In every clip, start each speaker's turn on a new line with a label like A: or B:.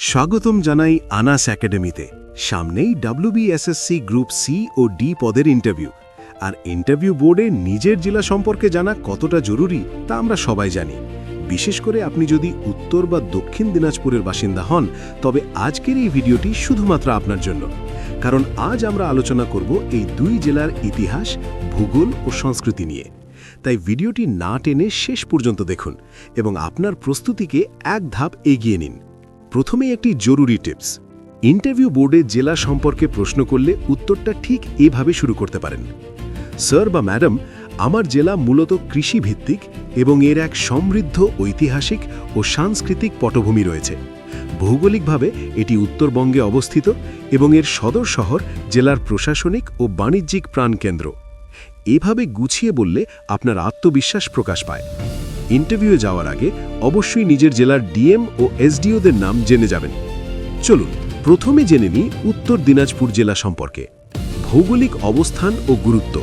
A: স্বাগতম জানাই আনাস একাডেমিতে। সামনেই WBSSC গ্রুপ সি ও ডি পদের ইন্টারভিউ। আর ইন্টারভিউ বোর্ডে নিজের জেলা সম্পর্কে জানা কতটা জরুরি তা আমরা সবাই জানি। বিশেষ করে আপনি যদি উত্তর বা দক্ষিণ দিনাজপুরের বাসিন্দা হন, তবে আজকের এই ভিডিওটি শুধুমাত্র আপনার জন্য। কারণ আজ আমরা আলোচনা করব এই দুই জেলার ইতিহাস, ভূগোল ও সংস্কৃতি নিয়ে। তাই ভিডিওটি না টেনে শেষ পর্যন্ত দেখুন এবং আপনার প্রস্তুতিকে এক ধাপ এগিয়ে নিন। প্রথমেই একটি জরুরি টিপস। ইন্টারভিউ বোর্ডে জেলা সম্পর্কে প্রশ্ন করলে উত্তরটা ঠিক এভাবে শুরু করতে পারেন। স্যার বা ম্যাডাম, আমার জেলা মূলত কৃষিভিত্তিক এবং এর এক সমৃদ্ধ ঐতিহাসিক ও সাংস্কৃতিক পটভূমি রয়েছে। ভৌগোলিকভাবে এটি উত্তরবঙ্গে অবস্থিত এবং এর সদর শহর জেলার প্রশাসনিক ও বাণিজ্যিক প্রাণকেন্দ্র। এভাবে গুছিয়ে বললে আপনার আত্মবিশ্বাস প্রকাশ পায়। ইন্টারভিউয়ে যাওয়ার আগে অবশ্যই নিজের জেলার ডিএম ও এসডিওদের নাম জেনে যাবেন। চলুন প্রথমে জেনে নিই উত্তর দিনাজপুর জেলা সম্পর্কে। ভৌগোলিক অবস্থান ও গুরুত্ব।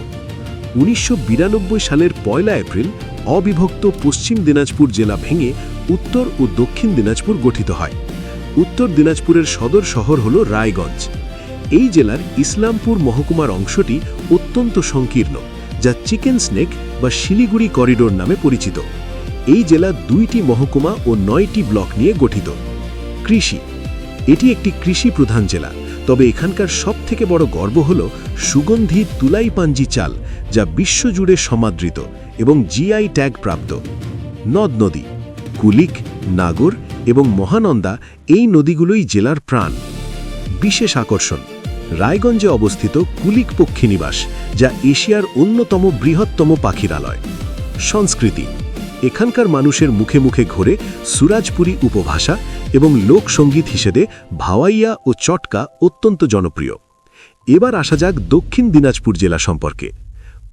A: 1992 সালের 1 এপ্রিল অবিভক্ত পশ্চিম দিনাজপুর জেলা ভেঙে উত্তর ও দক্ষিণ দিনাজপুর গঠিত হয়। উত্তর দিনাজপুরের সদর শহর হল রায়গঞ্জ। এই জেলার ইসলামপুর মহকুমার অংশটি অত্যন্ত সংকীর্ণ, যা চিকেন স্নেক বা শিলিগুড়ি করিডোর নামে পরিচিত। এই জেলা 2টি মহকুমা ও 9টি ব্লক নিয়ে গঠিত। কৃষি। এটি একটি কৃষি প্রধান জেলা, তবে এখানকার সবথেকে বড় গর্ব হল সুগন্ধি তুলাইপাঞ্জি চাল, যা বিশ্বজুড়ে সমাদৃত এবং জিআই ট্যাগ প্রাপ্ত। নদ নদী। কুলিক, নাগর এবং মহানন্দা এই নদীগুলোই জেলার প্রাণ। বিশেষ আকর্ষণ। রায়গঞ্জে অবস্থিত কুলিক পক্ষীনিবাস, যা এশিয়ার অন্যতম বৃহত্তম পাখিরালয়। সংস্কৃতি। এখানকার মানুষের মুখে মুখে ঘোরে সুরাজপুরি উপভাষা এবং লোকসঙ্গীত হিসেবে ভাওয়াইয়া ও চটকা অত্যন্ত জনপ্রিয়। এবার আসা যাক দক্ষিণ দিনাজপুর জেলা সম্পর্কে।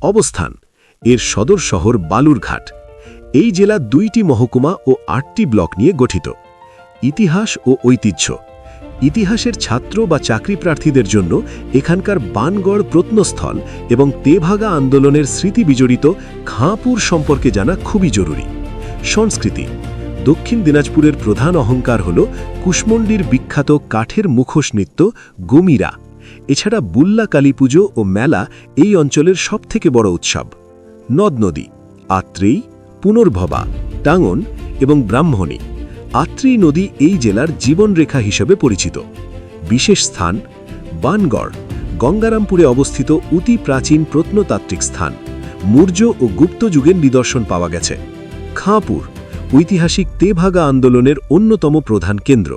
A: অবস্থান। এর সদর শহর বালুরঘাট। এই জেলা 2টি মহকুমা ও 8টি ব্লক নিয়ে গঠিত। ইতিহাস ও ঐতিহ্য। ইতিহাসের ছাত্র বা চাকরি প্রার্থীদের জন্য এখানকার বানগড় প্রত্নস্থল এবং তেভাগা আন্দোলনের স্মৃতি বিজড়িত খাঁপুর সম্পর্কে জানা খুবই জরুরি। সংস্কৃতি। দক্ষিণ দিনাজপুরের প্রধান অহংকার হল কুশমন্ডির বিখ্যাত কাঠের মুখোশ নৃত্য গমিরা। এছাড়া বুল্লা কালী পুজো ও মেলা এই অঞ্চলের সবথেকে বড় উৎসব। নদ নদী। আত্রেই, পুনর্ভবা, টাঙ্গন এবং ব্রাহ্মণী। আত্রি নদী এই জেলার জীবনরেখা হিসেবে পরিচিত। বিশেষ স্থান। বানগড়, গঙ্গারামপুরে অবস্থিত অতি প্রাচীন প্রত্নতাত্ত্বিক স্থান। মৌর্য ও গুপ্ত যুগের নিদর্শন পাওয়া গেছে। খাঁপুর, ঐতিহাসিক তেভাগা আন্দোলনের অন্যতম প্রধান কেন্দ্র।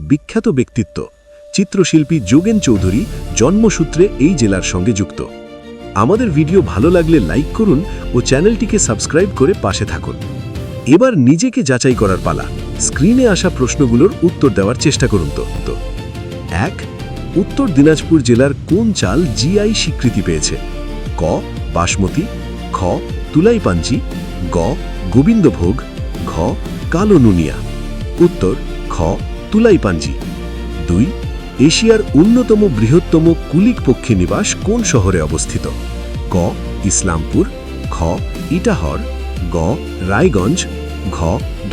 A: বিখ্যাত ব্যক্তিত্ব। চিত্রশিল্পী যোগেন চৌধুরী জন্মসূত্রে এই জেলার সঙ্গে যুক্ত। আমাদের ভিডিও ভালো লাগলে লাইক করুন ও চ্যানেলটিকে সাবস্ক্রাইব করে পাশে থাকুন। এবার নিজেকে যাচাই করার পালা। স্ক্রিনে আসা প্রশ্নগুলোর উত্তর দেওয়ার চেষ্টা করুন। 1. উত্তর দিনাজপুর জেলার কোন চাল জিআই স্বীকৃতি পেয়েছে? ক. বাসমতি, খ. তুলাইপাঞ্জি, গ. গোবিন্দভোগ, ঘ. কালো নুনিয়া। উত্তর খ. তুলাইপাঞ্জি। 2. এশিয়ার অন্যতম বৃহত্তম কুলিক পক্ষীনিবাস কোন শহরে অবস্থিত? ক. ইসলামপুর, খ. ইটাহর, গ. রায়গঞ্জ, ঘ.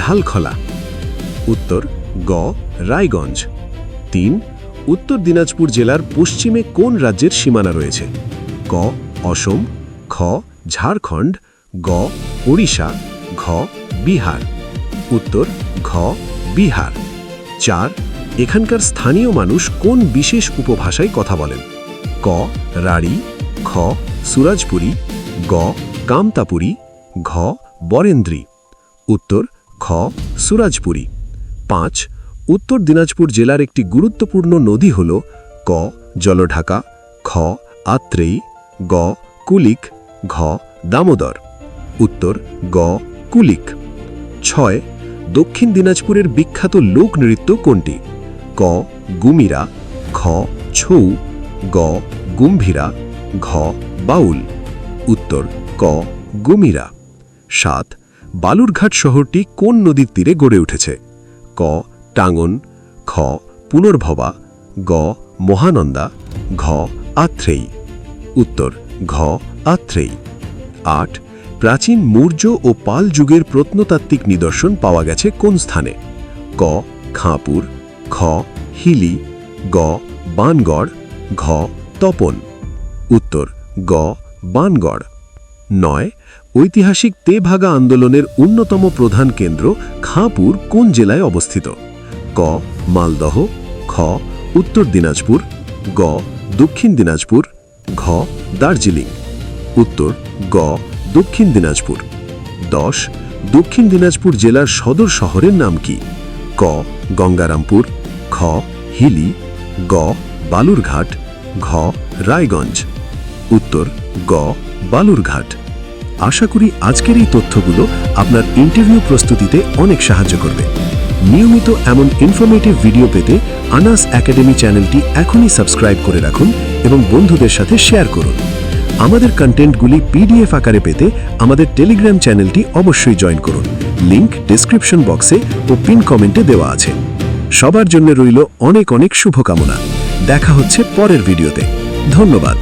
A: ঢালখলা। উত্তর গ. রায়গঞ্জ। 3. উত্তর দিনাজপুর জেলার পশ্চিমে কোন রাজ্যের সীমানা রয়েছে? ক. অসম, খ. ঝাড়খণ্ড, গ. ওড়িশা, ঘ. বিহার। উত্তর ঘ. বিহার। 4. এখানকার স্থানীয় মানুষ কোন বিশেষ উপভাষায় কথা বলেন? ক. রাঢ়ী, খ. সুরাজপুরি, গ. কামতাপুরি, ঘ. বরেন্দ্রী। উত্তর খ. সুরাজপুরি। 5. উত্তর দিনাজপুর জেলার একটি গুরুত্বপূর্ণ নদী হল ক. জলঢাকা, খ. আত্রেই, গ. কুলিক, ঘ. দামোদর। উত্তর গ. কুলিক। 6. দক্ষিণ দিনাজপুরের বিখ্যাত লোকনৃত্য কোনটি? ক. গুমিরা, খ. ছৌ, গ. গুম্ভীরা, ঘ. বাউল। উত্তর ক. গুমিরা। 7. বালুরঘাট শহরটি কোন নদীর তীরে গড়ে উঠেছে? ক. টাঙ্গন, খ. পুনর্ভবা, গ. মহানন্দা, ঘ. আত্রেই। উত্তর ঘ. আত্রেই। 8. প্রাচীন মৌর্য ও পাল যুগের প্রত্নতাত্ত্বিক নিদর্শন পাওয়া গেছে কোন স্থানে? ক. খাঁপুর, খ. খ হিলি, গ বানগড়, ঘ তপন। উত্তর গ বানগড়। 9 ঐতিহাসিক তেভাগা আন্দোলনের অন্যতম প্রধান কেন্দ্র খাঁপুর কোন জেলায় অবস্থিত? ক মালদহ, খ উত্তর দিনাজপুর, গ দক্ষিণ দিনাজপুর, ঘ দার্জিলিং। উত্তর গ দক্ষিণ দিনাজপুর। 10 দক্ষিণ দিনাজপুর জেলার সদর শহরের নাম কি? ক গঙ্গারামপুর, খ হিলি, গ বালুরঘাট, ঘ রায়গঞ্জ। উত্তর গ বালুরঘাট। আশা করি আজকের এই তথ্যগুলো আপনার ইন্টারভিউ প্রস্তুতিতে অনেক সাহায্য করবে। নিয়মিত এমন ইনফরমেটিভ ভিডিও পেতে আনাস একাডেমি চ্যানেলটি এখনই সাবস্ক্রাইব করে রাখুন এবং বন্ধুদের সাথে শেয়ার করুন। আমাদের কন্টেন্টগুলি পিডিএফ আকারে পেতে আমাদের টেলিগ্রাম চ্যানেলটি অবশ্যই জয়েন করুন। লিংক ডেসক্রিপশন বক্সে ও পিন কমেন্টে দেওয়া আছে। সবার জন্য রইল অনেক অনেক শুভকামনা। দেখা হচ্ছে পরের ভিডিওতে। ধন্যবাদ।